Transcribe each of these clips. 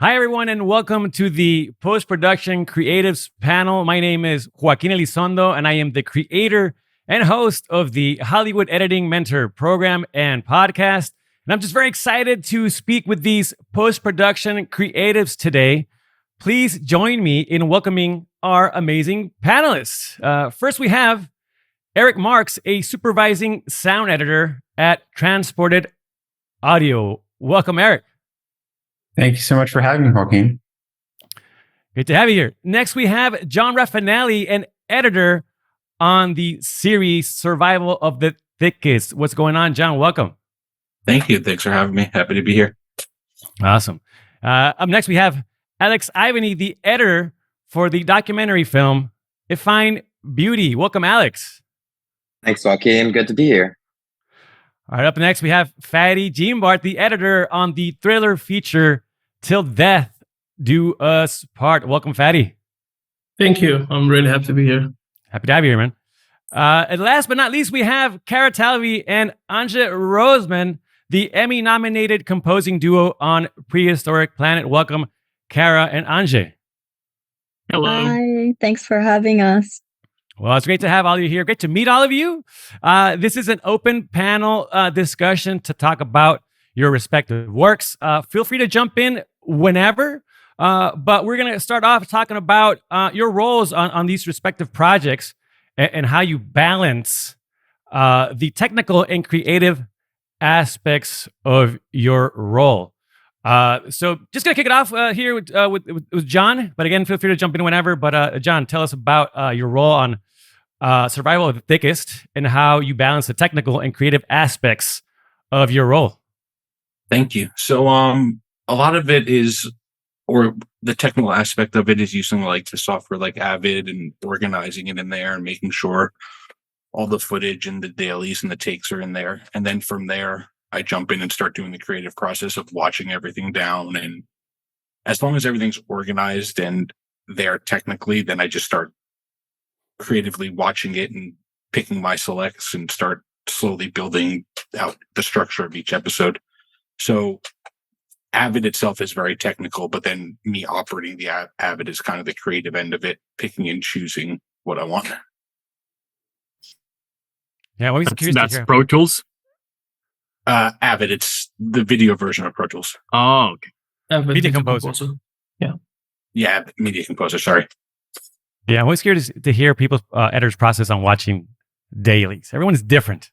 Hi, everyone, and welcome to the Post-Production Creatives panel. My name is Joaquin Elizondo, and I am the creator and host of the Hollywood Editing Mentor program and podcast. And I'm just very excited to speak with these post-production creatives today. Please join me in welcoming our amazing panelists. First, we have Eric Marks, a supervising sound editor at Transported Audio. Welcome, Eric. Thank you so much for having me, Joaquin. Great to have you here. Next, we have John Rafanelli, an editor on the series Survival of the Thickest. What's going on, John? Welcome. Thank you. Thanks for having me. Happy to be here. Awesome. Up next, we have Alex Ivany, the editor for the documentary film IFINE Beauty. Welcome, Alex. Thanks, Joaquin. Good to be here. All right, up next, we have Fady Jeanbart, the editor on the thriller feature Till Death Do Us Part. Welcome, Fady. Thank you. I'm really happy to be here. Happy to have you here, man. And last but not least, we have Talve and Anže Rozman, the Emmy-nominated composing duo on Prehistoric Planet. Welcome, Kara and Anže. Hello. Hi. Thanks for having us. Well, it's great to have all of you here. Great to meet all of you. This is an open panel discussion to talk about your respective works. Feel free to jump in whenever, but we're going to start off talking about your roles on these respective projects and how you balance the technical and creative aspects of your role. So just going to kick it off here with John, but again, feel free to jump in whenever. But John, tell us about your role on Survival of the Thickest and how you balance the technical and creative aspects of your role. Thank you. So a lot of it is, or the technical aspect of it is using like the software like Avid and organizing it in there and making sure all the footage and the dailies and the takes are in there. And then from there, I jump in and start doing the creative process of watching everything down. And as long as everything's organized and there technically, then I just start creatively watching it and picking my selects and start slowly building out the structure of each episode. So Avid itself is very technical, but then me operating the Avid is kind of the creative end of it, picking and choosing what I want. Yeah, well, that's Pro Tools? Avid, it's the video version of Pro Tools. Oh, okay. Media Composer. Yeah, Media Composer, sorry. Yeah, I'm always curious to hear people's editors' process on watching dailies. Everyone's different.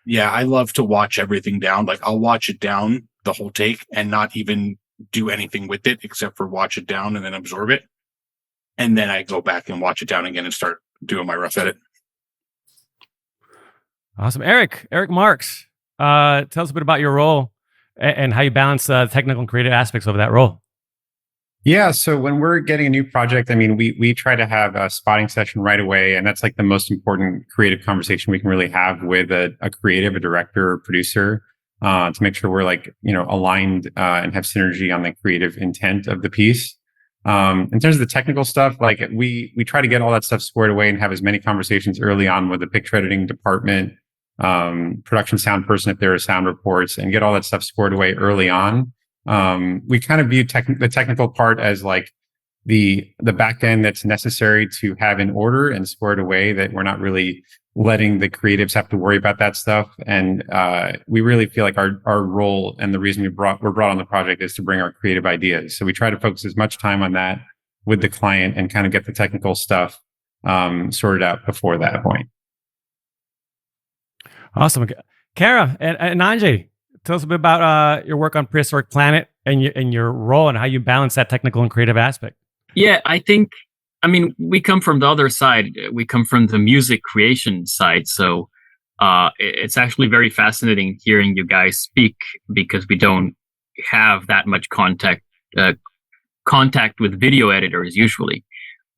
Yeah, I love to watch everything down. Like I'll watch it down the whole take and not even do anything with it except for watch it down and then absorb it. And then I go back and watch it down again and start doing my rough edit. Awesome. Eric Marks, tell us a bit about your role and how you balance technical and creative aspects of that role. Yeah, so when we're getting a new project, I mean, we try to have a spotting session right away, and that's like the most important creative conversation we can really have with a creative, a director, or producer, to make sure we're like, aligned and have synergy on the creative intent of the piece. In terms of the technical stuff, like we try to get all that stuff squared away and have as many conversations early on with the picture editing department, production sound person if there are sound reports, and get all that stuff squared away early on. We kind of view the technical part as like the back end that's necessary to have in order and squared away, that we're not really letting the creatives have to worry about that stuff. And we really feel like our role and the reason we're brought on the project is to bring our creative ideas. So we try to focus as much time on that with the client and kind of get the technical stuff sorted out before that point. Awesome. Kara and Anže, tell us a bit about your work on Prehistoric Planet and your role and how you balance that technical and creative aspect. Yeah, we come from the other side. We come from the music creation side. So it's actually very fascinating hearing you guys speak because we don't have that much contact with video editors usually.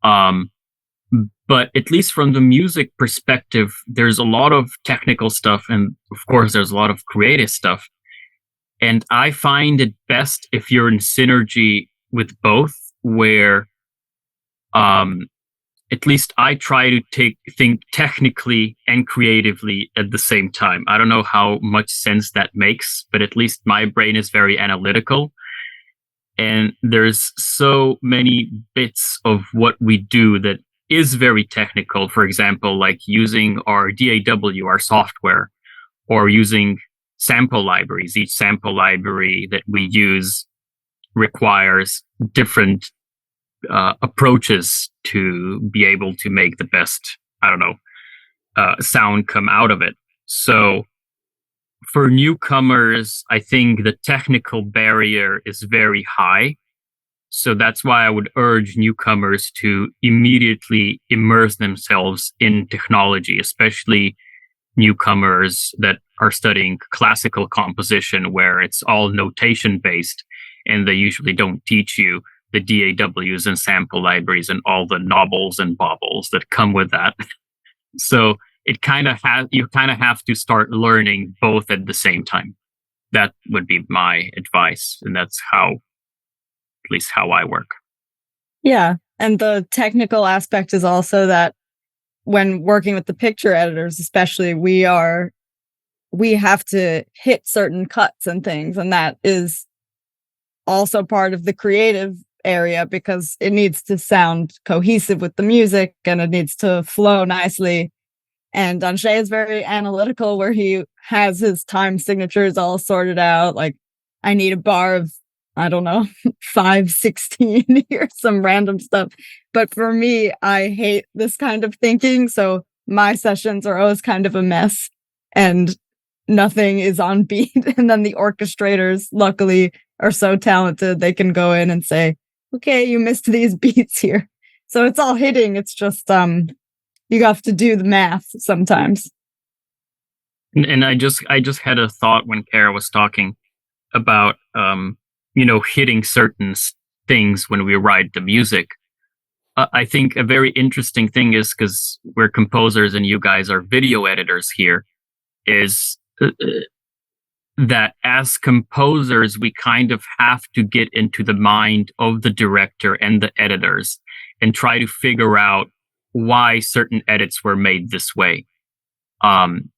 But at least from the music perspective, there's a lot of technical stuff. And of course, there's a lot of creative stuff. And I find it best if you're in synergy with both, where at least I try to think technically and creatively at the same time. I don't know how much sense that makes, but at least my brain is very analytical. And there's so many bits of what we do that is very technical. For example, like using our DAW, our software, or using sample libraries. Each sample library that we use requires different approaches to be able to make the best, sound come out of it. So for newcomers, I think the technical barrier is very high. So that's why I would urge newcomers to immediately immerse themselves in technology, especially newcomers that are studying classical composition, where it's all notation based, and they usually don't teach you the DAWs and sample libraries and all the knobbles and bobbles that come with that. So you kind of have to start learning both at the same time. That would be my advice, and that's at least how I work. Yeah. And the technical aspect is also that when working with the picture editors, especially, we have to hit certain cuts and things. And that is also part of the creative area, because it needs to sound cohesive with the music and it needs to flow nicely. And Anže is very analytical, where he has his time signatures all sorted out. Like, I need a bar of, 5/16 here, some random stuff. But for me, I hate this kind of thinking. So my sessions are always kind of a mess and nothing is on beat. And then the orchestrators, luckily, are so talented. They can go in and say, okay, you missed these beats here. So it's all hitting. It's just, you have to do the math sometimes. And I just had a thought when Kara was talking about hitting certain things when we write the music. I think a very interesting thing is, because we're composers and you guys are video editors here, is that as composers we kind of have to get into the mind of the director and the editors and try to figure out why certain edits were made this way. And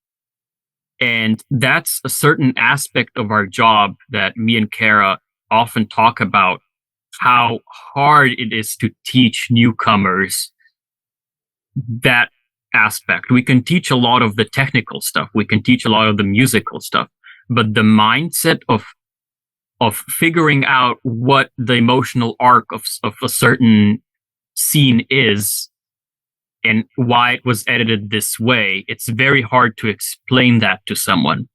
that's a certain aspect of our job that me and Kara often talk about, how hard it is to teach newcomers that aspect. We can teach a lot of the technical stuff. We can teach a lot of the musical stuff, but the mindset of figuring out what the emotional arc of a certain scene is and why it was edited this way, it's very hard to explain that to someone.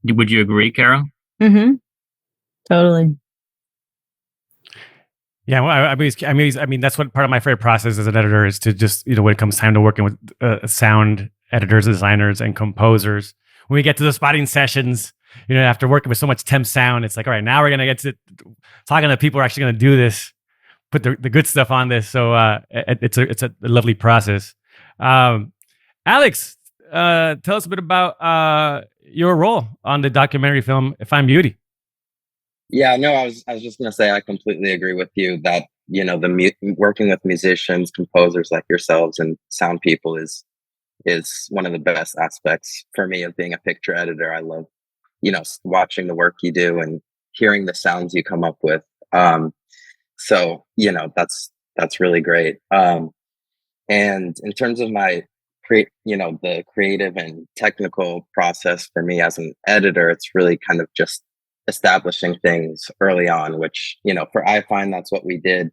Would you agree, Kara? Mm-hmm. Totally. Yeah, well, I mean, that's what part of my favorite process as an editor is, to just, when it comes time to working with sound editors, designers, and composers. When we get to the spotting sessions, after working with so much temp sound, it's like, all right, now we're gonna get to talking to people who are actually gonna do this, put the good stuff on this. So it's a lovely process. Alex, tell us a bit about your role on the documentary film IFINE Beauty. Yeah, no, I was just gonna say I completely agree with you that working with musicians, composers like yourselves, and sound people is one of the best aspects for me of being a picture editor. I love watching the work you do and hearing the sounds you come up with. So that's really great. And in terms of my the creative and technical process for me as an editor, it's really kind of just establishing things early on, which, for IFINE, that's what we did.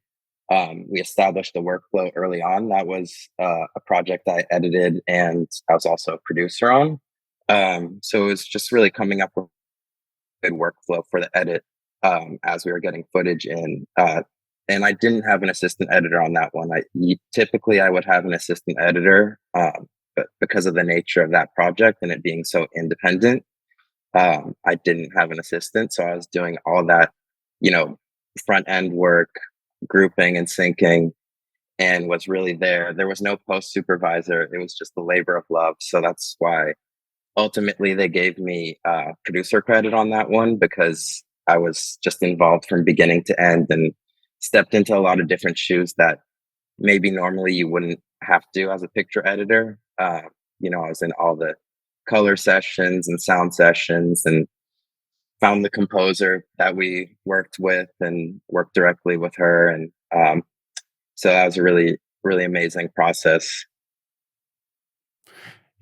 We established the workflow early on. That was a project I edited and I was also a producer on. So it was just really coming up with a good workflow for the edit as we were getting footage in. And I didn't have an assistant editor on that one. Typically I would have an assistant editor, but because of the nature of that project and it being so independent, I didn't have an assistant. So I was doing all that, front end work, grouping and syncing, and was really there. There was no post supervisor. It was just the labor of love. So that's why ultimately they gave me producer credit on that one, because I was just involved from beginning to end and stepped into a lot of different shoes that maybe normally you wouldn't have to as a picture editor. I was in all the color sessions and sound sessions and found the composer that we worked with and worked directly with her. And so that was a really, really amazing process.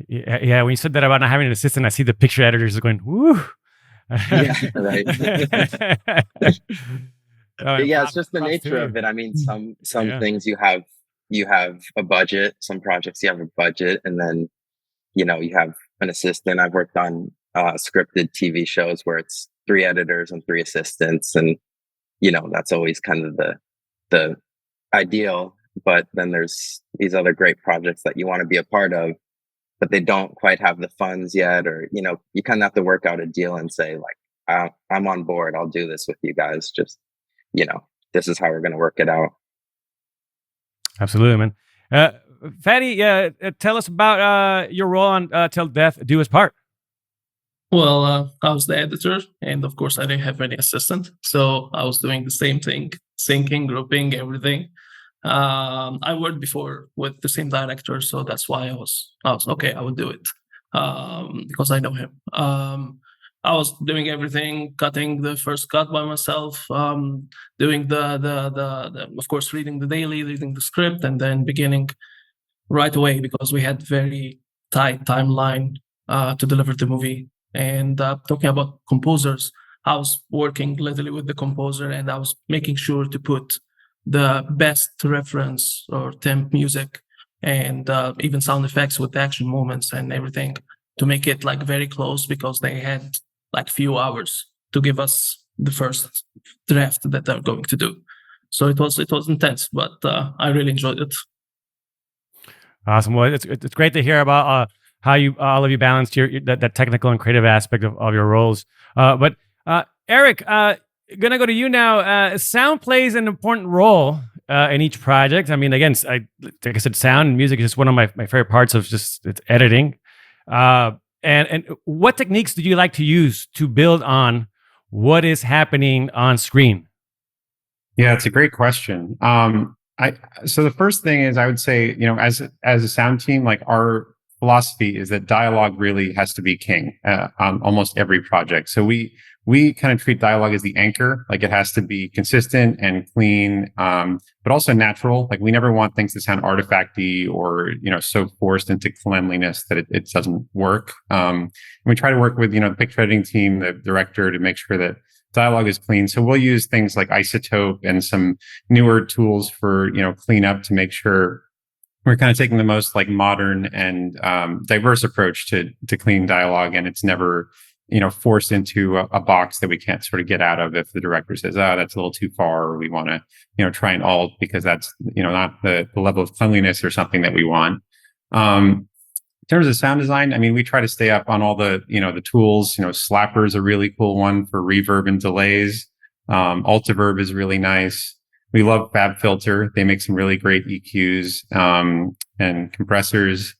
Yeah, when you said that about not having an assistant, I see the picture editors going, woo. Yeah, right. Yeah, it's just the nature you. of it. I mean, some Yeah. things you have a budget. Some projects you have a budget, and then you have an assistant. I've worked on scripted TV shows where it's 3 editors and 3 assistants, and that's always kind of the ideal. But then there's these other great projects that you want to be a part of, but they don't quite have the funds yet, or you kind of have to work out a deal and say, like, I'm on board, I'll do this with you guys, just this is how we're going to work it out. Absolutely, man. Fady, tell us about your role on Till Death Do Us Part. Well, I was the editor, and of course I didn't have any assistant, so I was doing the same thing, syncing, grouping, everything. I worked before with the same director, so that's why I was okay. I would do it because I know him. I was doing everything, cutting the first cut by myself, doing the of course, reading the daily, reading the script, and then beginning right away because we had very tight timeline to deliver the movie. And talking about composers, I was working literally with the composer, and I was making sure to put the best reference or temp music and even sound effects with the action moments and everything to make it like very close, because they had like few hours to give us the first draft that they're going to do. So it was intense, but I really enjoyed it. Awesome. Well, it's great to hear about how you all of you balanced that technical and creative aspect of your roles. But Eric, gonna go to you now. Sound plays an important role in each project. I mean, again, like I said, sound and music is just one of my favorite parts of just it's editing. And what techniques do you like to use to build on what is happening on screen? Yeah, it's a great question. So the first thing is I would say, as a sound team, like our philosophy is that dialogue really has to be king on almost every project. So we kind of treat dialogue as the anchor, like it has to be consistent and clean, but also natural. Like we never want things to sound artifacty or, so forced into cleanliness that it doesn't work. And we try to work with, the picture editing team, the director, to make sure that dialogue is clean. So we'll use things like Isotope and some newer tools for, cleanup to make sure we're kind of taking the most like modern and diverse approach to clean dialogue. And it's never, forced into a box that we can't sort of get out of if the director says, oh, that's a little too far, or we want to, try and alt because that's, not the level of cleanliness or something that we want. In terms of sound design, I mean, we try to stay up on all the, the tools. Slapper is a really cool one for reverb and delays. Altiverb is really nice. We love FabFilter. They make some really great EQs and compressors.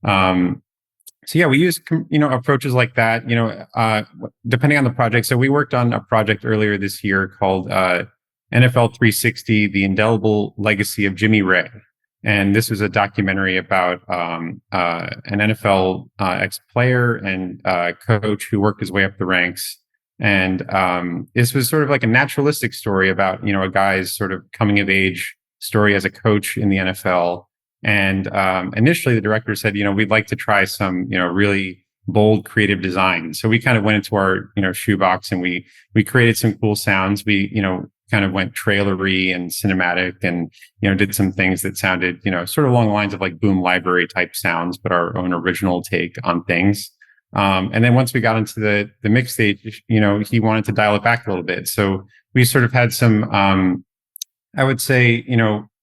So yeah, we use approaches like that. Depending on the project. So we worked on a project earlier this year called NFL 360: The Indelible Legacy of Jimmy Ray. And this was a documentary about an NFL ex-player and coach who worked his way up the ranks. And this was sort of like a naturalistic story about, a guy's sort of coming of age story as a coach in the NFL. And initially the director said, we'd like to try some, really bold creative design. So we kind of went into our, shoebox and we created some cool sounds. We, kind of went trailery and cinematic and, did some things that sounded, sort of along the lines of like Boom Library type sounds, but our own original take on things. And then once we got into the mix stage, he wanted to dial it back a little bit. So we sort of had some, I would say,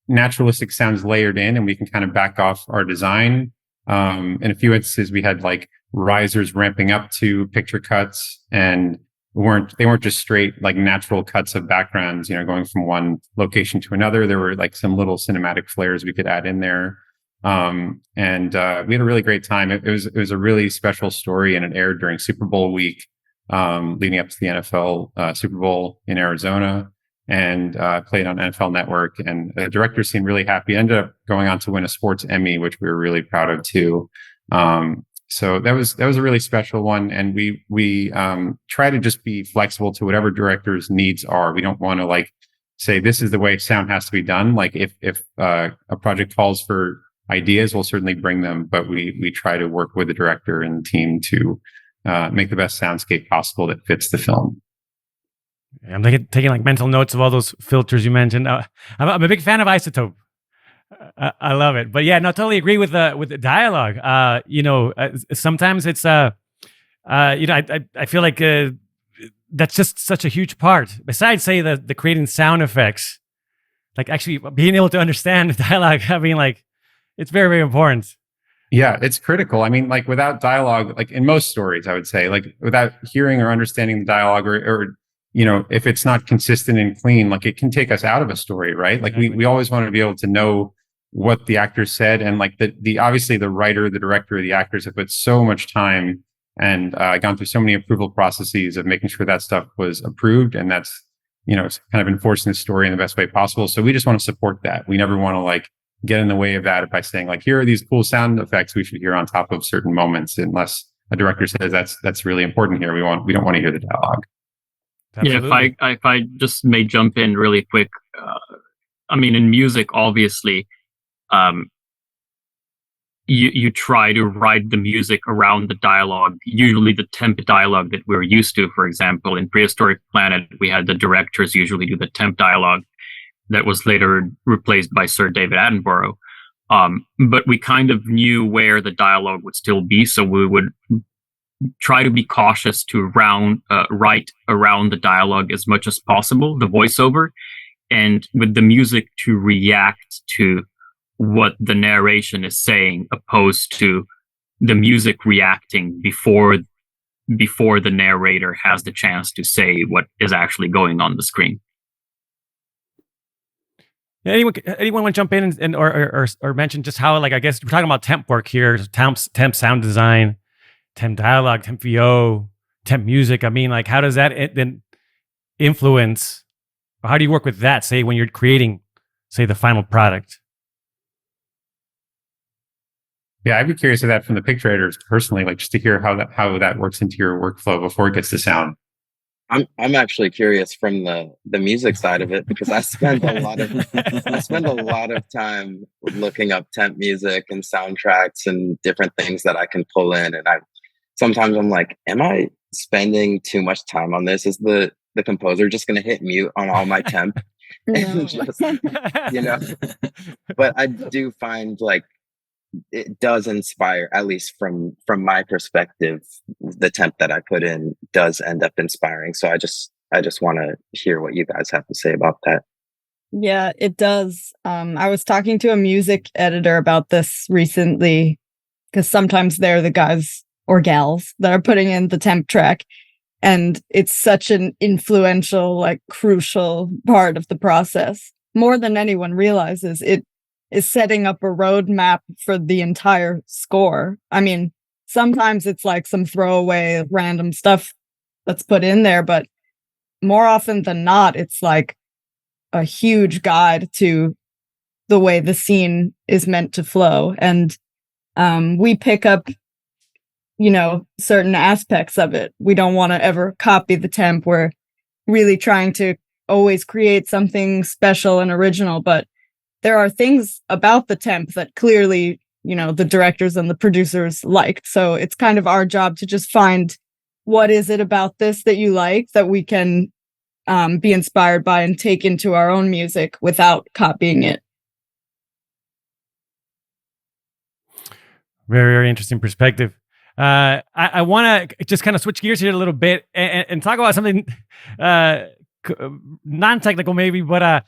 naturalistic sounds layered in, and we can kind of back off our design. In a few instances, we had like risers ramping up to picture cuts, and they weren't just straight like natural cuts of backgrounds, going from one location to another. There were like some little cinematic flares we could add in there. And we had a really great time. It was a really special story, and it aired during Super Bowl week, leading up to the NFL Super Bowl in Arizona, and played on NFL Network. And the director seemed really happy. Ended up going on to win a sports Emmy, which we were really proud of too. So that was a really special one, and we try to just be flexible to whatever director's needs are. We don't want to like say this is the way sound has to be done. Like if a project calls for ideas, we'll certainly bring them, but we try to work with the director and the team to make the best soundscape possible that fits the film. I'm taking like mental notes of all those filters you mentioned. I'm a big fan of Isotope. I love it, but yeah, no, totally agree with the dialogue. Sometimes it's I feel like that's just such a huge part. Besides, say the creating sound effects, like actually being able to understand the dialogue. I mean, like it's very, very important. Yeah, it's critical. I mean, like without dialogue, like in most stories, I would say, like without hearing or understanding the dialogue, or if it's not consistent and clean, like it can take us out of a story, right? Like we always want to be able to know what the actors said, and like the obviously the writer, the director, the actors have put so much time and gone through so many approval processes of making sure that stuff was approved, and that's it's kind of enforcing the story in the best way possible. So we just want to support that. We never want to like get in the way of that by saying like, here are these cool sound effects we should hear on top of certain moments, unless a director says that's really important here. We don't want to hear the dialogue. Absolutely. Yeah, if I just may jump in really quick, I mean, in music, obviously, you try to write the music around the dialogue, usually the temp dialogue that we're used to. For example, in Prehistoric Planet, we had the directors usually do the temp dialogue that was later replaced by Sir David Attenborough. But we kind of knew where the dialogue would still be, so we would try to be cautious to write around the dialogue as much as possible, the voiceover, and with the music to react to what the narration is saying, opposed to the music reacting before the narrator has the chance to say what is actually going on the screen. Anyone want to jump in and or mention just how, like, I guess we're talking about temp work here, temp sound design, temp dialogue, temp VO, temp music. I mean, like, how does that then influence, or how do you work with that, say, when you're creating, say, the final product? Yeah, I'd be curious of that from the picture editors personally, like just to hear how that works into your workflow before it gets to sound. I'm actually curious from the music side of it, because I spend a lot of time looking up temp music and soundtracks and different things that I can pull in, and sometimes I'm like, am I spending too much time on this? Is the composer just going to hit mute on all my temp? And just, but I do find like it does inspire, at least from my perspective, the temp that I put in does end up inspiring. So I just want to hear what you guys have to say about that. Yeah, it does. I was talking to a music editor about this recently, because sometimes they're the guys or gals that are putting in the temp track, and it's such an influential, like, crucial part of the process. More than anyone realizes, it is setting up a roadmap for the entire score. I mean, sometimes it's like some throwaway random stuff that's put in there, but more often than not, it's like a huge guide to the way the scene is meant to flow. And we pick up, certain aspects of it. We don't want to ever copy the temp. We're really trying to always create something special and original, but there are things about the temp that clearly, the directors and the producers liked. So it's kind of our job to just find, what is it about this that you like that we can be inspired by and take into our own music without copying it. Very, very interesting perspective. I want to just kind of switch gears here a little bit and talk about something non-technical maybe, but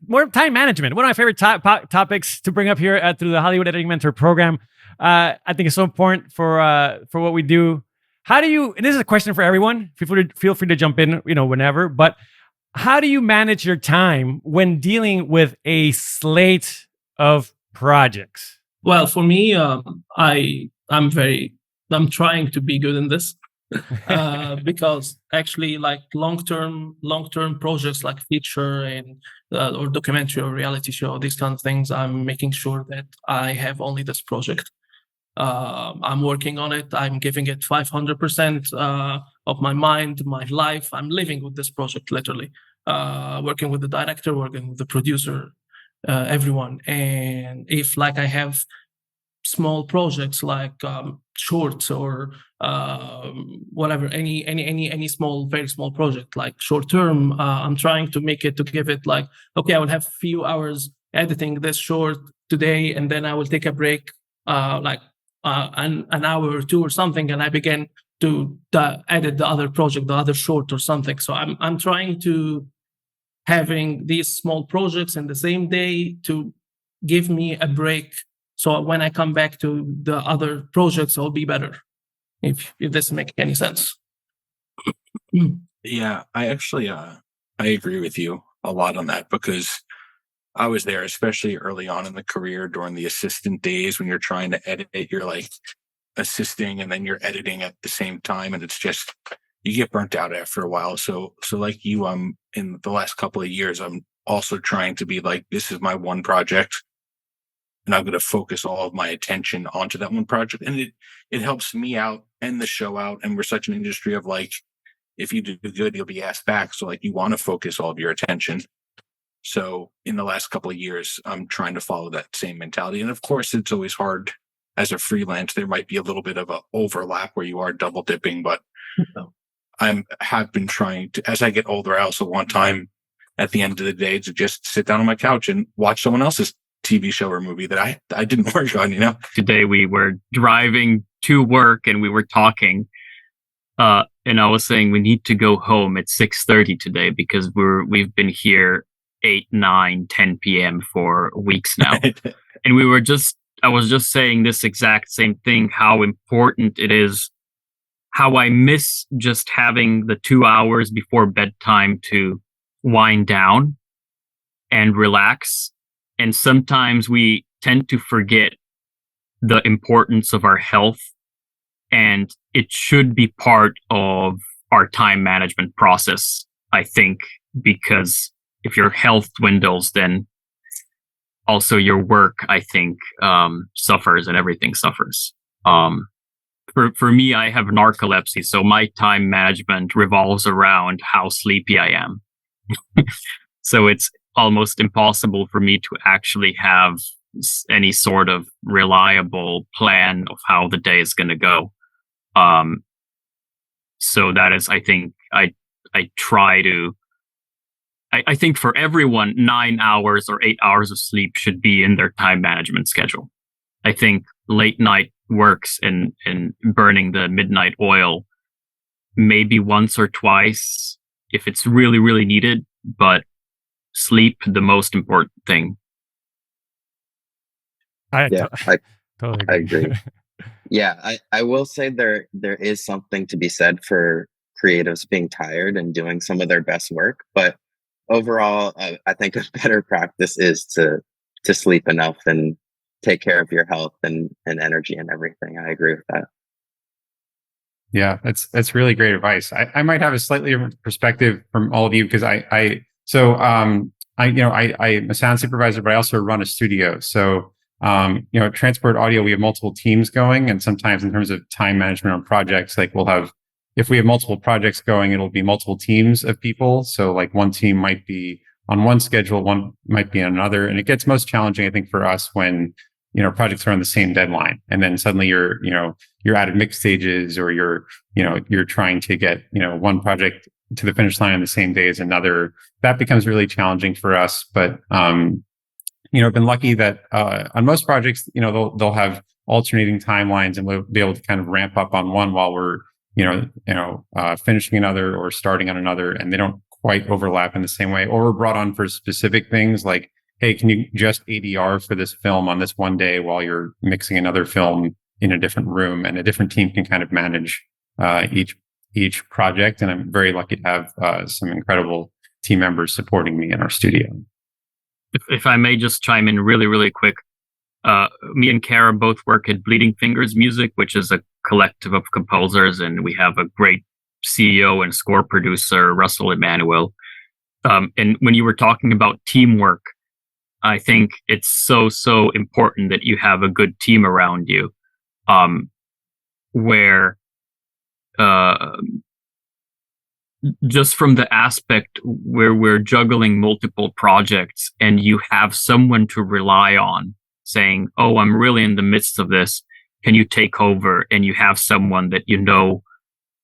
more time management. One of my favorite topics to bring up here through the Hollywood Editing Mentor program. I think it's so important for what we do. How do you, and this is a question for everyone, feel free to jump in, whenever, but how do you manage your time when dealing with a slate of projects? Well, for me, I'm trying to be good in this. Because actually, like long-term projects like feature and or documentary or reality show, these kind of things, I'm making sure that I have only this project. I'm working on it. I'm giving it 500% of my mind, my life. I'm living with this project, literally. Working with the director, working with the producer, everyone. And if like I have small projects like shorts or whatever, any small, very small project like short term, I'm trying to make it, to give it like, okay, I will have few hours editing this short today, and then I will take a break, like an hour or two or something, and I begin to edit the other project, the other short or something. So I'm trying to having these small projects in the same day to give me a break. So when I come back to the other projects, I'll be better. If this makes any sense. Yeah, I actually I agree with you a lot on that, because I was there, especially early on in the career during the assistant days when you're trying to edit, you're like assisting and then you're editing at the same time, and it's just, you get burnt out after a while. So like you, in the last couple of years, I'm also trying to be like, this is my one project, and I'm going to focus all of my attention onto that one project. And it helps me out and the show out. And we're such an industry of like, if you do good, you'll be asked back. So like, you want to focus all of your attention. So in the last couple of years, I'm trying to follow that same mentality. And of course, it's always hard as a freelance. There might be a little bit of an overlap where you are double dipping, but I have been trying to, as I get older, I also want time at the end of the day to just sit down on my couch and watch someone else's TV show or movie that I didn't work on, you know? Today we were driving to work and we were talking, and I was saying we need to go home at 6:30 today because we've been here 8, 9, 10 p.m. for weeks now. And I was just saying this exact same thing, how important it is, how I miss just having the 2 hours before bedtime to wind down and relax. And sometimes we tend to forget the importance of our health, and it should be part of our time management process, I think, because if your health dwindles, then also your work, I think, suffers, and everything suffers. For me, I have narcolepsy, so my time management revolves around how sleepy I am. So it's almost impossible for me to actually have any sort of reliable plan of how the day is going to go. So that is, I think, I try to, I think for everyone, 9 hours or 8 hours of sleep should be in their time management schedule. I think late night works and burning the midnight oil maybe once or twice if it's really, really needed, but sleep, the most important thing. I totally agree. Yeah, I will say there is something to be said for creatives being tired and doing some of their best work, but overall, I think a better practice is to sleep enough and take care of your health and energy and everything. I agree with that. Yeah, that's really great advice. I might have a slightly different perspective from all of you because I'm a sound supervisor, but I also run a studio. So Transport Audio, we have multiple teams going, and sometimes in terms of time management on projects, like if we have multiple projects going, it'll be multiple teams of people. So like one team might be on one schedule, one might be on another, and it gets most challenging, I think, for us when projects are on the same deadline, and then suddenly you're out of mix stages, or you're trying to get one project to the finish line on the same day as another. That becomes really challenging for us. But I've been lucky that on most projects, they'll have alternating timelines, and we'll be able to kind of ramp up on one while we're finishing another or starting on another, and they don't quite overlap in the same way. Or we're brought on for specific things like, hey, can you just ADR for this film on this one day while you're mixing another film in a different room, and a different team can kind of manage each project. And I'm very lucky to have some incredible team members supporting me in our studio. If I may just chime in really, really quick, me and Kara both work at Bleeding Fingers Music, which is a collective of composers, and we have a great CEO and score producer, Russell Emmanuel. And when you were talking about teamwork, I think it's so important that you have a good team around you. where just from the aspect where we're juggling multiple projects and you have someone to rely on saying, oh, I'm really in the midst of this. Can you take over? And you have someone that you know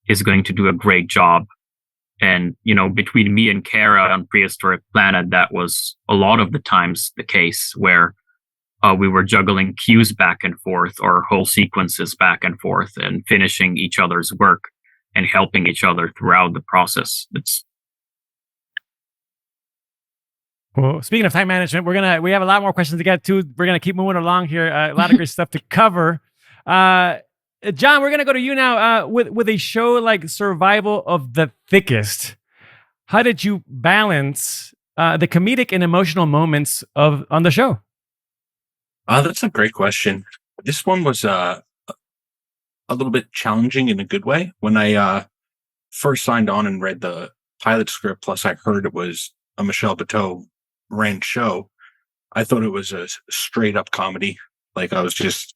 is going to do a great job. And, between me and Kara on Prehistoric Planet, that was a lot of the times the case where we were juggling cues back and forth or whole sequences back and forth and finishing each other's work and helping each other throughout the process. Well, speaking of time management, we have a lot more questions to get to. We're gonna keep moving along here. A lot of great stuff to cover. John, we're gonna go to you now. With a show like Survival of the Thickest, how did you balance the comedic and emotional moments on the show? That's a great question. This one was a little bit challenging in a good way. When I first signed on and read the pilot script, plus I heard it was a Michel Buteau ran show, I thought it was a straight up comedy. Like I was just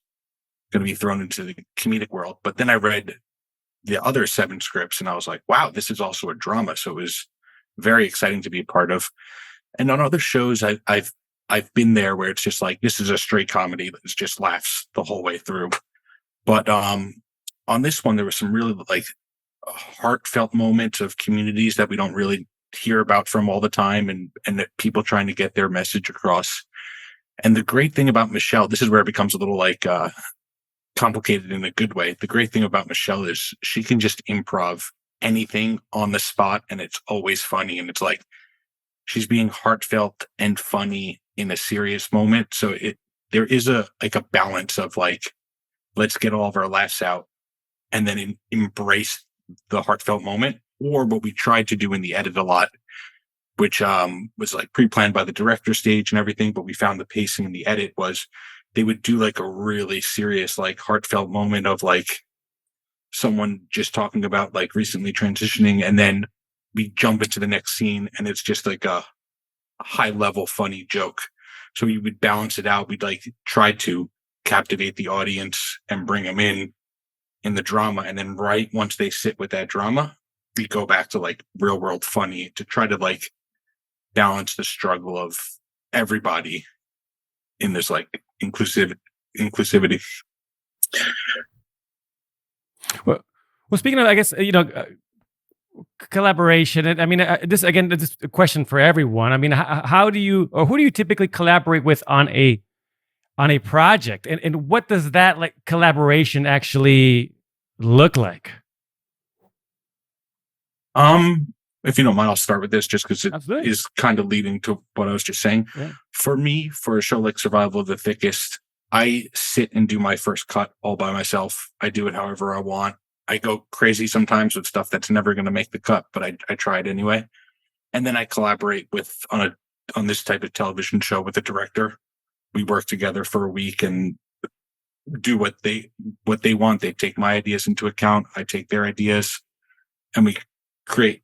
going to be thrown into the comedic world. But then I read the other 7 scripts and I was like, wow, this is also a drama. So it was very exciting to be a part of. And on other shows, I've been there where it's just like, this is a straight comedy that just laughs the whole way through. But on this one, there was some really like heartfelt moments of communities that we don't really hear about from all the time, and that people trying to get their message across. And the great thing about Michelle, this is where it becomes a little like complicated in a good way. The great thing about Michelle is she can just improv anything on the spot, and it's always funny. And it's like she's being heartfelt and funny in a serious moment. So there is a balance of like, let's get all of our laughs out and then embrace the heartfelt moment. Or what we tried to do in the edit a lot, which was like pre-planned by the director stage and everything, but we found the pacing in the edit was they would do like a really serious, like heartfelt moment of like someone just talking about like recently transitioning, and then we jump into the next scene and it's just like a high level funny joke. So we would balance it out. We'd like try to captivate the audience and bring them in the drama, and then right once they sit with that drama, we go back to like real world funny to try to like balance the struggle of everybody in this like inclusivity. Well, speaking of, I guess, collaboration. I mean, this is a question for everyone. I mean, how do you, or who do you typically collaborate with on a project, and what does that like collaboration actually look like? If you don't mind, I'll start with this just because it Absolutely. is kind of leading to what I was just saying. Yeah. For me, for a show like Survival of the Thickest, I sit and do my first cut all by myself. I do it however I want. I go crazy sometimes with stuff that's never going to make the cut, but I try it anyway. And then I collaborate on this type of television show with the director. We work together for a week and do what they want. They take my ideas into account. I take their ideas, and we create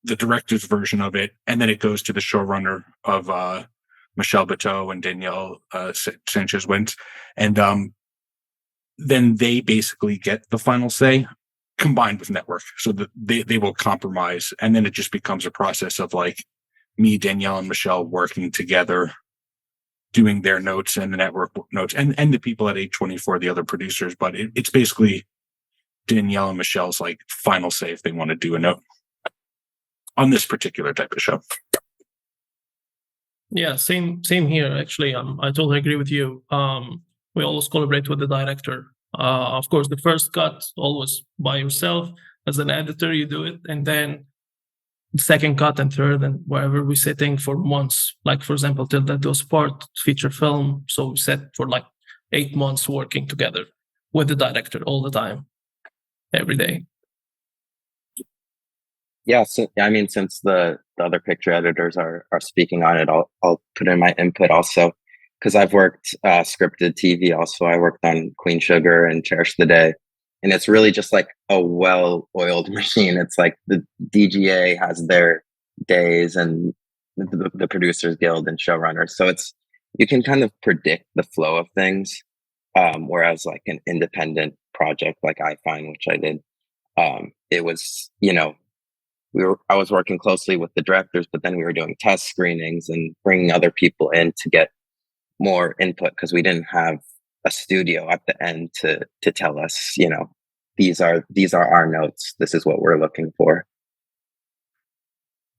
the director's version of it. And then it goes to the showrunner of Michel Buteau and Danielle Sanchez-Wentz. And then they basically get the final say combined with network. So that they will compromise. And then it just becomes a process of like me, Danielle, and Michelle working together, doing their notes and the network notes, and the people at A24, the other producers. But it's basically Danielle and Michelle's like final say if they want to do a note on this particular type of show. Yeah, same here. Actually, I totally agree with you. We always collaborate with the director. Of course, the first cut always by yourself as an editor, you do it, and then the second cut and third, and wherever we're sitting for months. Like for example, till that was part feature film, so we sat for like 8 months working together with the director all the time, every day. Yeah, so I mean, since the other picture editors are speaking on it, I'll put in my input also, because I've worked scripted TV. Also, I worked on Queen Sugar and Cherish the Day, and it's really just like a well-oiled machine. It's like the DGA has their days, and the Producers Guild and showrunners. So you can kind of predict the flow of things. Whereas like an independent project like IFINE, which I did, it was, I was working closely with the directors, but then we were doing test screenings and bringing other people in to get more input, because we didn't have a studio at the end to tell us, these are our notes. This is what we're looking for.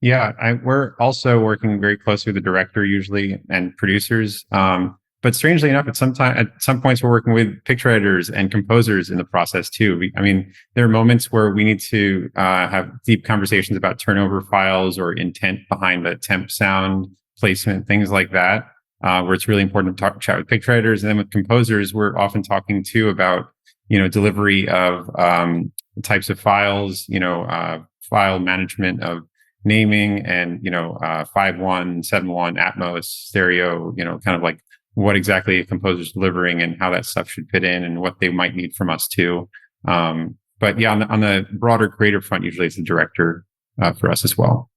Yeah, we're also working very closely with the director usually and producers. But strangely enough, at some points, we're working with picture editors and composers in the process too. There are moments where we need to have deep conversations about turnover files or intent behind the temp sound placement, things like that, where it's really important to chat with picture editors. And then with composers, we're often talking too about, delivery of types of files, file management of naming and, 5.1, 7.1, Atmos, stereo, kind of like what exactly a composer's delivering and how that stuff should fit in and what they might need from us too. But yeah, on the broader creative front, usually it's the director for us as well.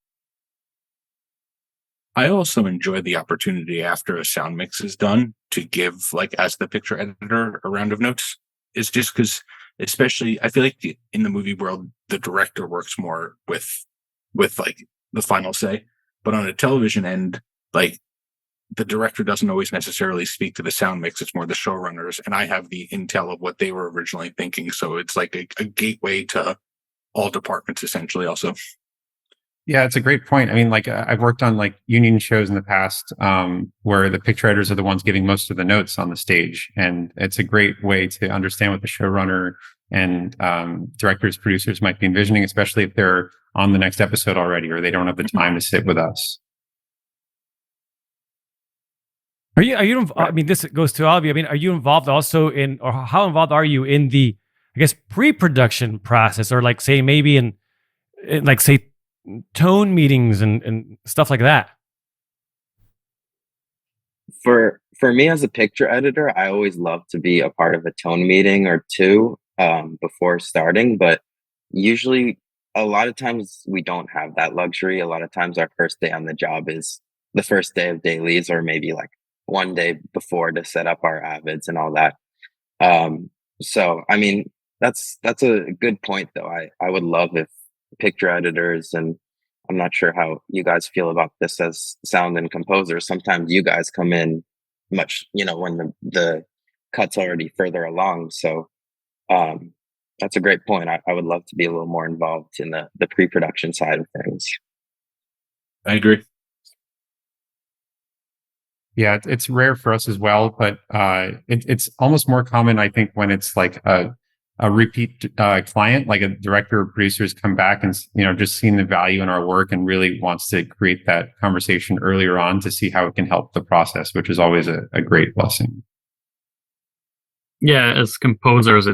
I also enjoy the opportunity after a sound mix is done to give, like, as the picture editor, a round of notes. It's just because, especially, I feel like in the movie world, the director works more with like the final say, but on a television end, like, the director doesn't always necessarily speak to the sound mix. It's more the showrunners, and I have the intel of what they were originally thinking. So it's like a gateway to all departments, essentially. Also, yeah, it's a great point. I've worked on like union shows in the past where the picture editors are the ones giving most of the notes on the stage, and it's a great way to understand what the showrunner and directors, producers might be envisioning, especially if they're on the next episode already or they don't have the time to sit with us. Are you? This goes to all of you. Are you involved also in, or how involved are you in the, I guess, pre-production process, or like say maybe in like say tone meetings and stuff like that? For me as a picture editor, I always love to be a part of a tone meeting or two before starting, but usually a lot of times we don't have that luxury. A lot of times our first day on the job is the first day of dailies, or maybe like one day before, to set up our avids and all that. So that's a good point though. I would love if picture editors, and I'm not sure how you guys feel about this as sound and composers, sometimes you guys come in much, when the cut's already further along. So that's a great point. I would love to be a little more involved in the pre-production side of things. I agree. Yeah, it's rare for us as well, but it's almost more common, I think, when it's like a repeat client, like a director or producers come back and, just seeing the value in our work and really wants to create that conversation earlier on to see how it can help the process, which is always a great blessing. Yeah, as composers,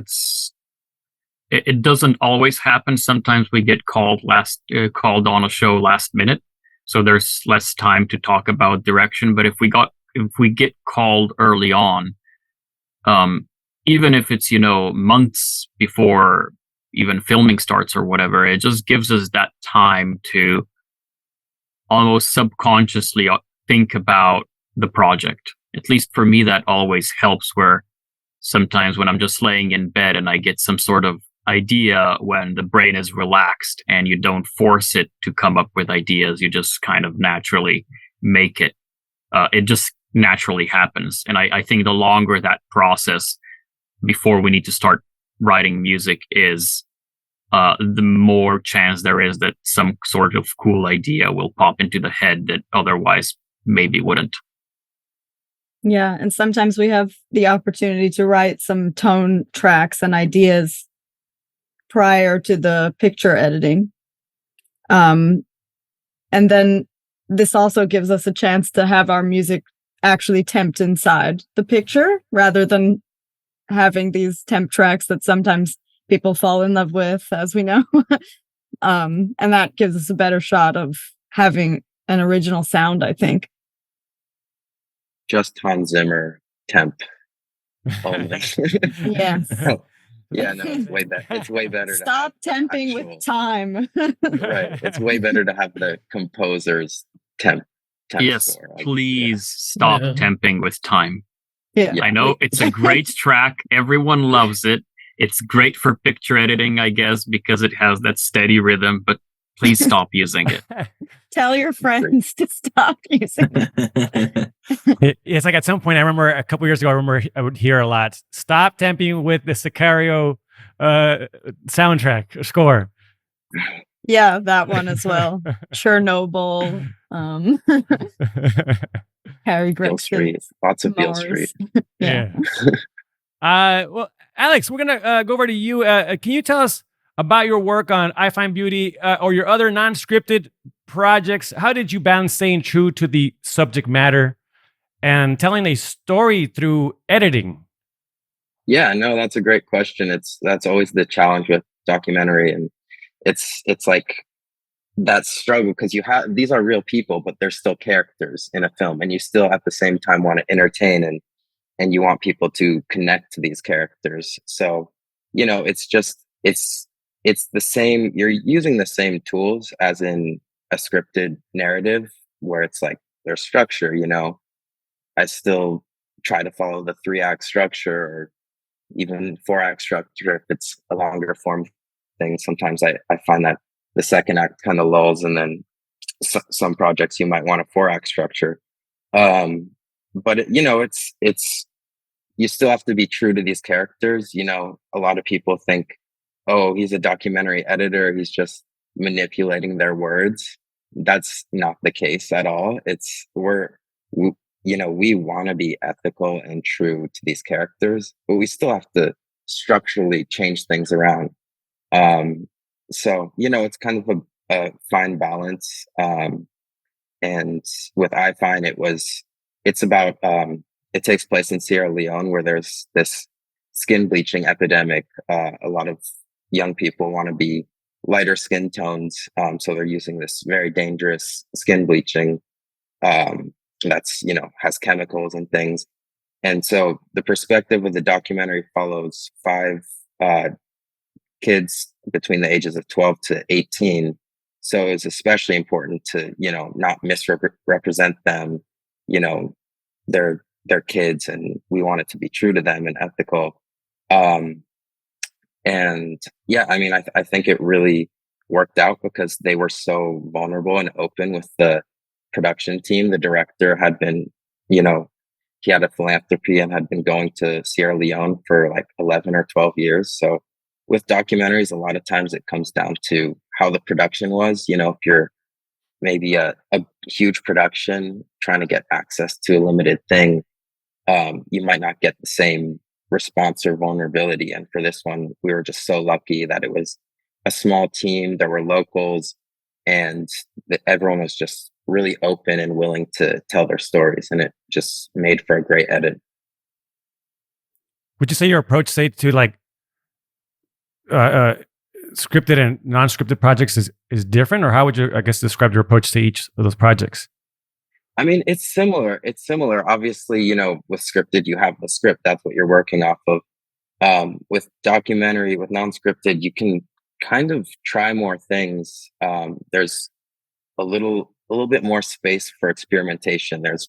it doesn't always happen. Sometimes we get called on a show last minute, so there's less time to talk about direction. But if we get called early on, even if it's months before even filming starts or whatever, it just gives us that time to almost subconsciously think about the project. At least for me, that always helps. Where sometimes when I'm just laying in bed and I get some sort of idea, when the brain is relaxed and you don't force it to come up with ideas, you just kind of naturally make it. It just naturally happens. And I think the longer that process before we need to start writing music is, the more chance there is that some sort of cool idea will pop into the head that otherwise maybe wouldn't. Yeah, and sometimes we have the opportunity to write some tone tracks and ideas prior to the picture editing. And then this also gives us a chance to have our music actually temped inside the picture, rather than having these temp tracks that sometimes people fall in love with, as we know. And that gives us a better shot of having an original sound, I think. Just Hans Zimmer temp only. Yes. Yeah, no, it's way better. Stop temping with time. Right. It's way better to have the composers temp Yes, score. please stop temping with time. Yeah. I know it's a great track. Everyone loves it. It's great for picture editing, I guess, because it has that steady rhythm, but please stop using it. Tell your friends to stop using it. It's like at some point, I remember a couple years ago, I would hear a lot, stop tamping with the Sicario soundtrack score. Yeah, that one as well. Chernobyl. Harry Beale Gregson. Street. Lots of Beale Mars. Street. Yeah. Well, Alex, we're gonna go over to you. Can you tell us about your work on IFINE Beauty or your other non-scripted projects? How did you balance staying true to the subject matter and telling a story through editing? Yeah, no, that's a great question. That's always the challenge with documentary, and it's like that struggle because these are real people, but they're still characters in a film, and you still at the same time want to entertain and you want people to connect to these characters. So, it's the same. You're using the same tools as in a scripted narrative where it's like there's structure. I still try to follow the 3-act structure or even 4-act structure if it's a longer form thing. Sometimes I find that the second act kind of lulls, and then some projects you might want a 4-act structure. But it's you still have to be true to these characters. A lot of people think, oh, he's a documentary editor, he's just manipulating their words. That's not the case at all. We want to be ethical and true to these characters, but we still have to structurally change things around. So it's kind of a fine balance. And with IFINE, it's about it takes place in Sierra Leone, where there's this skin bleaching epidemic. A lot of young people want to be lighter skin tones, so they're using this very dangerous skin bleaching that's has chemicals and things. And so the perspective of the documentary follows 5 kids between the ages of 12 to 18. So it's especially important to not misrepresent them. They're kids, and we want it to be true to them and ethical. And yeah, I think it really worked out because they were so vulnerable and open with the production team. The director had been, he had a philanthropy and had been going to Sierra Leone for like 11 or 12 years. So with documentaries, a lot of times it comes down to how the production was. If you're maybe a huge production trying to get access to a limited thing, you might not get the same response or vulnerability. And for this one, we were just so lucky that it was a small team. There were locals, and everyone was just really open and willing to tell their stories, and it just made for a great edit. Would you say your approach, say, to like scripted and non-scripted projects is different, or how would you, I guess, describe your approach to each of those projects? It's similar. Obviously, with scripted, you have the script. That's what you're working off of. With documentary, with non-scripted, you can kind of try more things. There's a little bit more space for experimentation. There's,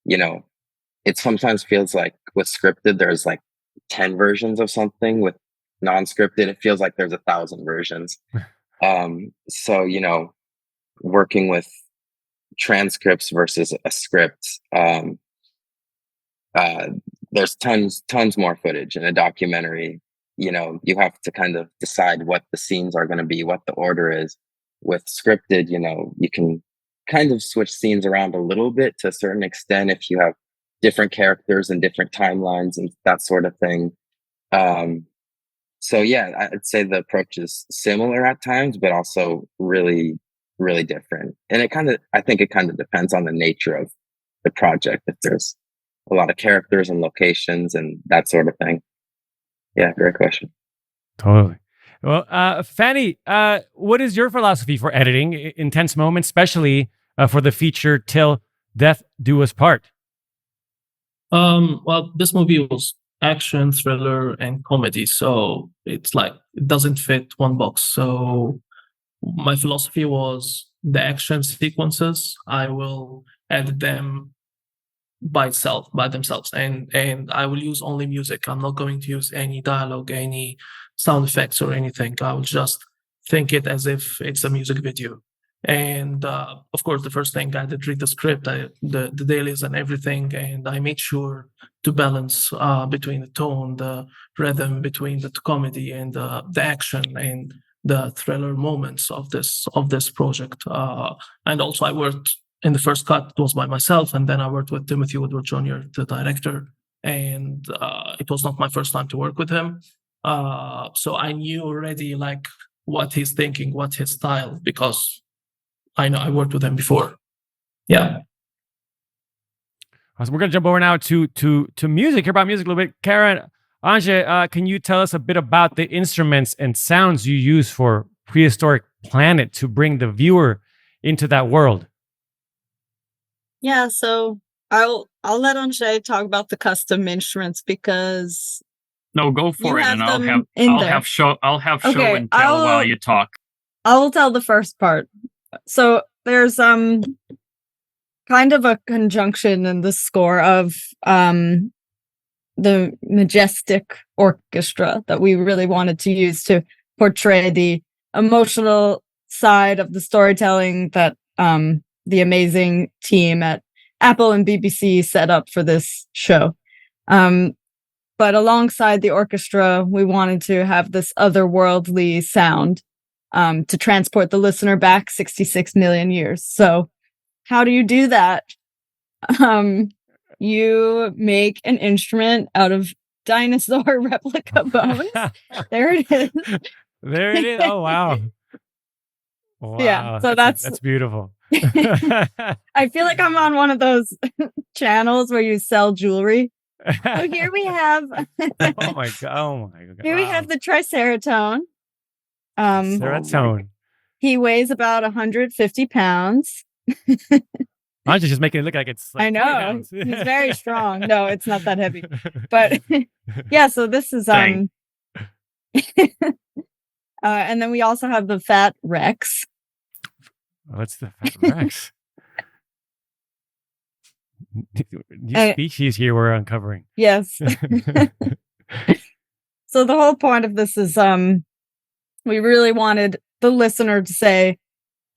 it sometimes feels like with scripted, there's like 10 versions of something. With non-scripted, it feels like there's 1,000 versions. So, working with transcripts versus a script, there's tons more footage in a documentary. You have to kind of decide what the scenes are going to be, what the order is. With scripted, you can kind of switch scenes around a little bit to a certain extent if you have different characters and different timelines and that sort of thing. So yeah, I'd say the approach is similar at times, but also really, really different. And I think it kind of depends on the nature of the project. If there's a lot of characters and locations and that sort of thing. Yeah, great question. Totally. Well, Fady, what is your philosophy for editing intense moments, especially for the feature "Till Death Do Us Part"? Well, this movie was action, thriller, and comedy, so it's like it doesn't fit one box. So my philosophy was the action sequences, I will edit them by themselves, and I will use only music. I'm not going to use any dialogue, any sound effects or anything. I will just think it as if it's a music video. And of course, the first thing I did read the script, the dailies and everything, and I made sure to balance between the tone, the rhythm, between the comedy and the action and the thriller moments of this project. And also, I worked in the first cut. It was by myself, and then I worked with Timothy Woodward Jr., the director, and it was not my first time to work with him. So I knew already like what he's thinking, what his style, because I know I worked with him before. Yeah. So we're gonna jump over now to music. Hear about music a little bit. Karen, Anže, can you tell us a bit about the instruments and sounds you use for Prehistoric Planet to bring the viewer into that world? Yeah, so I'll let Anže talk about the custom instruments because No, go for it, have and I'll them have in I'll there. have show Okay, and tell while you talk. I will tell the first part. So there's kind of a conjunction in the score of the majestic orchestra that we really wanted to use to portray the emotional side of the storytelling that the amazing team at Apple and BBC set up for this show. But alongside the orchestra, we wanted to have this otherworldly sound to transport the listener back 66 million years. So how do you do that? You make an instrument out of dinosaur replica bones. There it is. There it is. Oh, wow. Wow. Yeah, so that's beautiful. I feel like I'm on one of those channels where you sell jewelry. So here we have Oh my god. Here we have the Triceratone. Serotonin. He weighs about 150 pounds. Anje's just making it look like it's like I 20 know. pounds. He's very strong. No, it's not that heavy. But yeah, so this is Dang. and then we also have the Fat Rex. What's the Fat Rex? New species here we're uncovering. Yes. So the whole point of this is we really wanted the listener to say,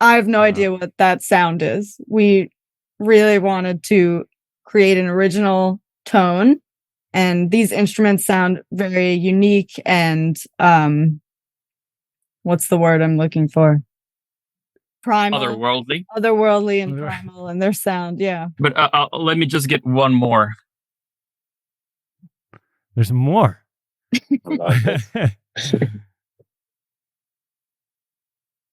I have no idea what that sound is. We really wanted to create an original tone, and these instruments sound very unique and what's the word I'm looking for? Primal. Otherworldly. And primal in their sound, yeah. But let me just get one more. There's more.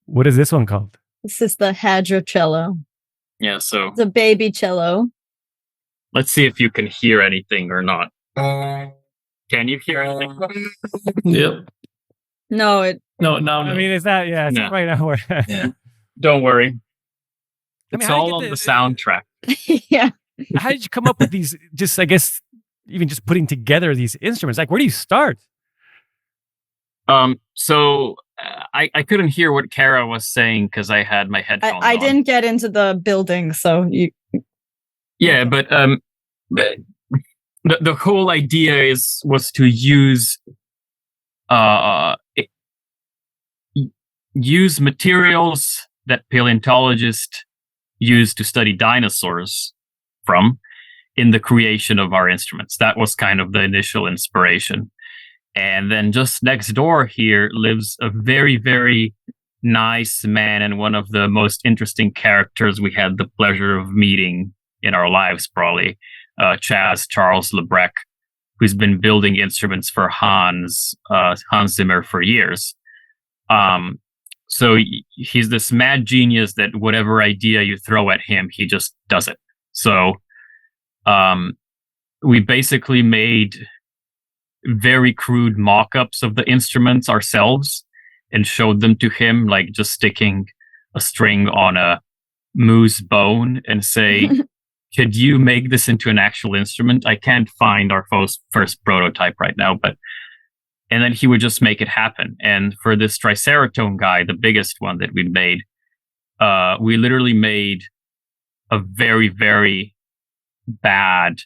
What is this one called? This is the Hadrocello. Yeah, so It's a baby cello. let's see if you can hear anything or not. Can you hear anything? Yep. No, it No, now I no. mean, is that it's No. right now? Yeah. Don't worry. I mean, It's how do you all get on the soundtrack. yeah. How did you come up with these? Just, I guess, even just putting together these instruments. Like, where do you start? So I couldn't hear what Kara was saying because I had my headphones I on. didn't get into the building, so you Yeah, but the whole idea was to use use materials that paleontologists use to study dinosaurs from in the creation of our instruments. That was kind of the initial inspiration. And then just next door here lives a very, very nice man and one of the most interesting characters we had the pleasure of meeting in our lives, probably, Charles Lebrecq, who's been building instruments for Hans Zimmer for years. So he's this mad genius that whatever idea you throw at him, he just does it. So we basically made very crude mock-ups of the instruments ourselves and showed them to him, like just sticking a string on a moose bone and say, could you make this into an actual instrument? I can't find our first prototype right now, and then he would just make it happen. And for this Triceratone guy, the biggest one that we made, we literally made a very, very bad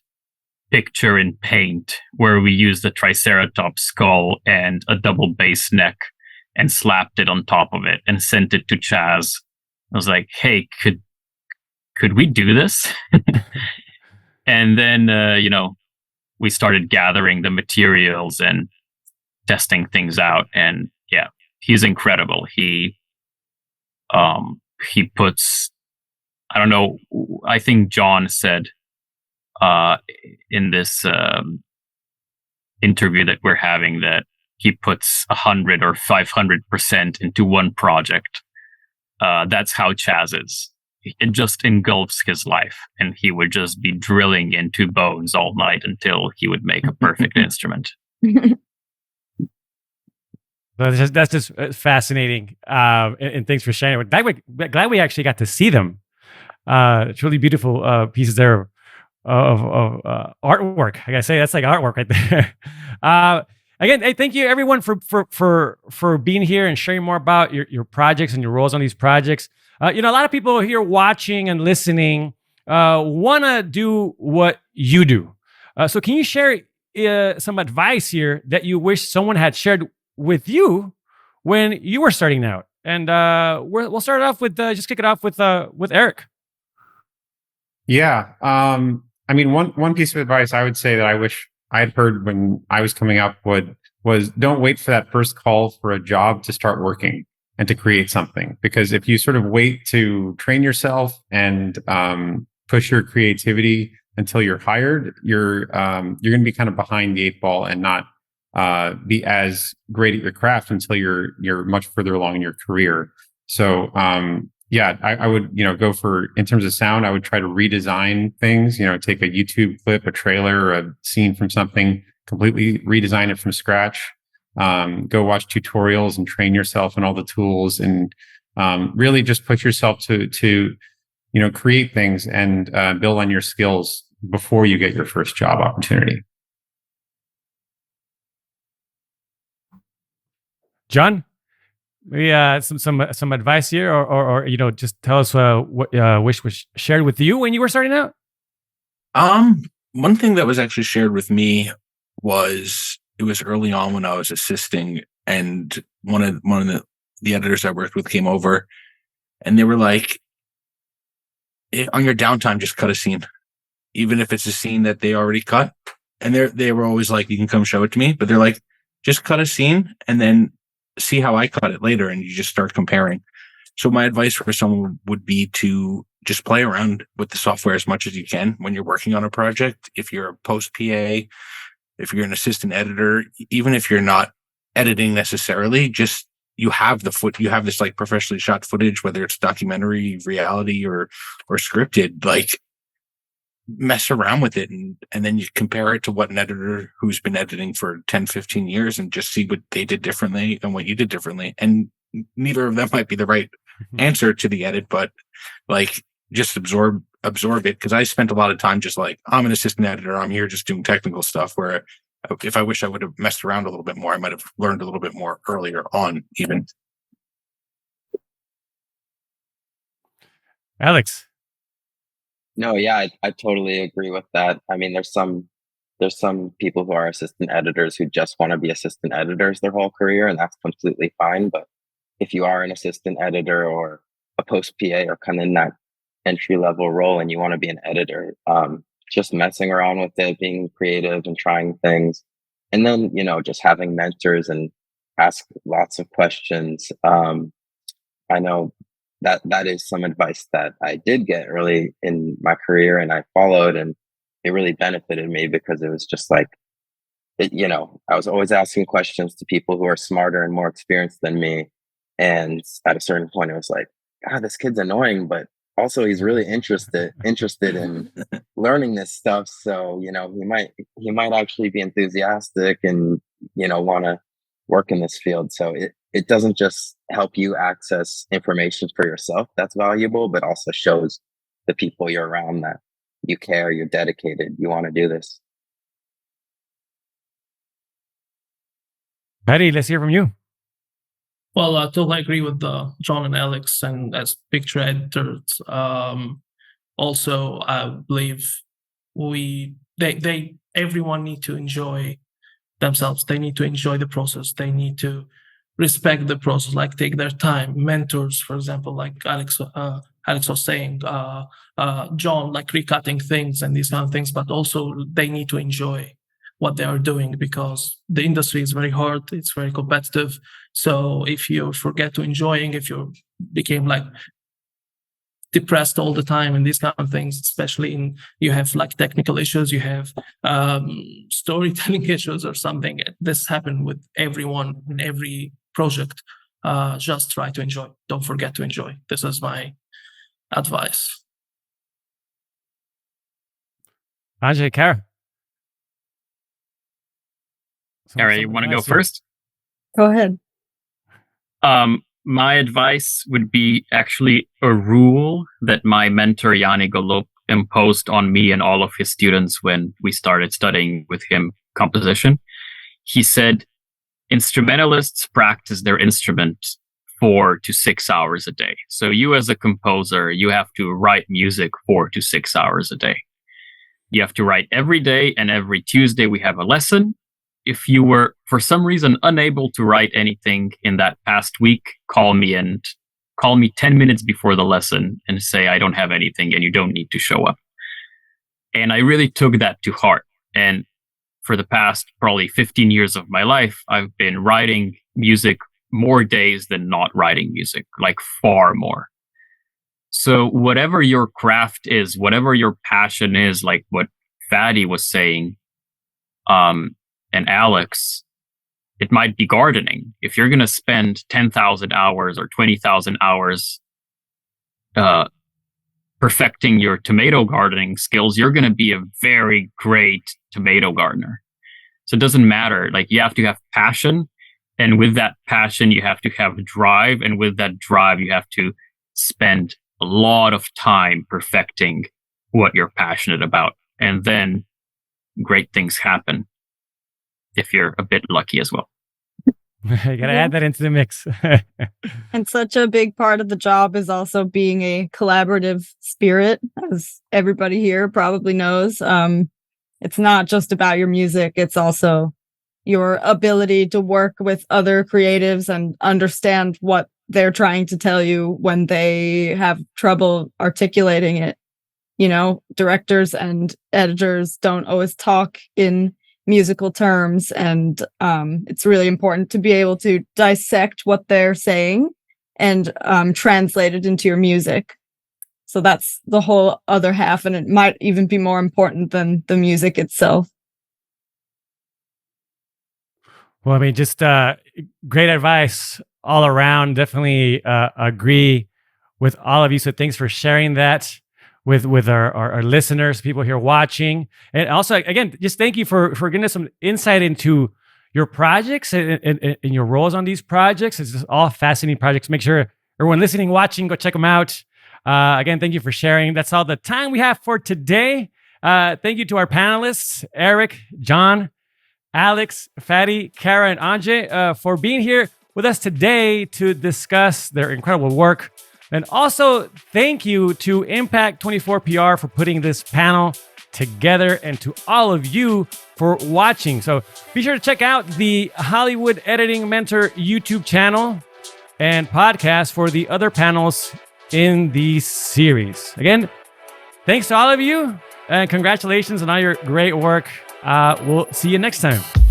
picture in paint where we used a triceratops skull and a double bass neck and slapped it on top of it and sent it to Chaz. I was like, hey, could we do this? And then we started gathering the materials and testing things out, and yeah, he's incredible. He puts, I don't know, I think John said in this interview that we're having that he puts 100 or 500% into one project. That's how Chaz is. It just engulfs his life, and he would just be drilling into bones all night until he would make a perfect instrument. That's just fascinating. And thanks for sharing it. Glad we actually got to see them. It's really beautiful pieces there of artwork. I gotta say, that's like artwork right there. Again, hey, thank you everyone for being here and sharing more about your projects and your roles on these projects. A lot of people here watching and listening want to do what you do. So can you share some advice here that you wish someone had shared with you when you were starting out? And we'll start off with just kick it off with Eric. Yeah. I mean, one piece of advice I would say that I wish I'd heard when I was coming up was don't wait for that first call for a job to start working and to create something. Because if you sort of wait to train yourself and push your creativity until you're hired, you're going to be kind of behind the eight ball and not be as great at your craft until you're much further along in your career. So yeah, I would go for, in terms of sound, I would try to redesign things. Take a YouTube clip, a trailer, or a scene from something, completely redesign it from scratch. Go watch tutorials and train yourself in all the tools, and really just push yourself to create things and build on your skills before you get your first job opportunity. John, maybe some advice here, or just tell us what wish was shared with you when you were starting out. One thing that was actually shared with me was, it was early on when I was assisting, and one of the editors I worked with came over, and they were like, on your downtime, just cut a scene, even if it's a scene that they already cut. And they were always like, you can come show it to me, but they're like, just cut a scene and then see how I cut it later, and you just start comparing. So my advice for someone would be to just play around with the software as much as you can when you're working on a project. If you're a post PA, if you're an assistant editor, even if you're not editing necessarily, just you have this like professionally shot footage, whether it's documentary, reality, or scripted, like mess around with it, and then you compare it to what an editor who's been editing for 10, 15 years and just see what they did differently and what you did differently. And neither of them might be the right answer to the edit, but like just absorb it. Because I spent a lot of time just like, I'm an assistant editor, I'm here just doing technical stuff, where if I wish I would have messed around a little bit more, I might have learned a little bit more earlier on even. Alex. No, yeah, I totally agree with that. I mean, there's some people who are assistant editors who just want to be assistant editors their whole career, and that's completely fine. But if you are an assistant editor or a post PA or kind of in that entry level role and you want to be an editor, just messing around with it, being creative and trying things, and then just having mentors and ask lots of questions. I know that is some advice that I did get early in my career, and I followed, and it really benefited me because it was just like, I was always asking questions to people who are smarter and more experienced than me. And at a certain point, it was like, God, this kid's annoying, but also he's really interested in learning this stuff. So, he might actually be enthusiastic and, want to work in this field. So it doesn't just help you access information for yourself that's valuable, but also shows the people you're around that you care, you're dedicated, you want to do this. Fady, let's hear from you. Well, I totally agree with John and Alex, and as picture editors, also I believe everyone need to enjoy themselves. They need to enjoy the process. They need to respect the process, like take their time. Mentors, for example, like Alex was saying, John, like recutting things and these kind of things, but also they need to enjoy what they are doing, because the industry is very hard. It's very competitive. So if you forget to enjoying, if you became like depressed all the time and these kind of things, especially you have like technical issues, you have storytelling issues or something. This happened with everyone in every project. Just try to enjoy. Don't forget to enjoy. This is my advice. Anže, Kara. Kara, you want to go first? Go ahead. My advice would be actually a rule that my mentor Yanni Golub imposed on me and all of his students when we started studying with him composition. He said, instrumentalists practice their instrument 4 to 6 hours a day. So you as a composer, you have to write music 4 to 6 hours a day. You have to write every day, and every Tuesday we have a lesson. If you were, for some reason, unable to write anything in that past week, call me 10 minutes before the lesson and say, I don't have anything and you don't need to show up. And I really took that to heart. And for the past probably 15 years of my life, I've been writing music more days than not writing music, like far more. So whatever your craft is, whatever your passion is, like what Fady was saying, and Alex, it might be gardening. If you're going to spend 10,000 hours or 20,000 hours perfecting your tomato gardening skills, you're going to be a very great tomato gardener. So it doesn't matter. Like, you have to have passion. And with that passion, you have to have drive. And with that drive, you have to spend a lot of time perfecting what you're passionate about. And then great things happen, if you're a bit lucky as well. You gotta add that into the mix. And such a big part of the job is also being a collaborative spirit, as everybody here probably knows. It's not just about your music, it's also your ability to work with other creatives and understand what they're trying to tell you when they have trouble articulating it. You know, directors and editors don't always talk in musical terms, and it's really important to be able to dissect what they're saying and translate it into your music. So that's the whole other half, and it might even be more important than the music itself. Well, I mean, just great advice all around. Definitely agree with all of you. So thanks for sharing that with our listeners, people here watching. And also, again, just thank you for giving us some insight into your projects and your roles on these projects. It's just all fascinating projects. Make sure everyone listening, watching, go check them out. Again, thank you for sharing. That's all the time we have for today. Thank you to our panelists, Eric, John, Alex, Fady, Kara, and Anže, for being here with us today to discuss their incredible work. And also, thank you to Impact 24 PR for putting this panel together, and to all of you for watching. So be sure to check out the Hollywood Editing Mentor YouTube channel and podcast for the other panels in the series. Again, thanks to all of you, and congratulations on all your great work. We'll see you next time.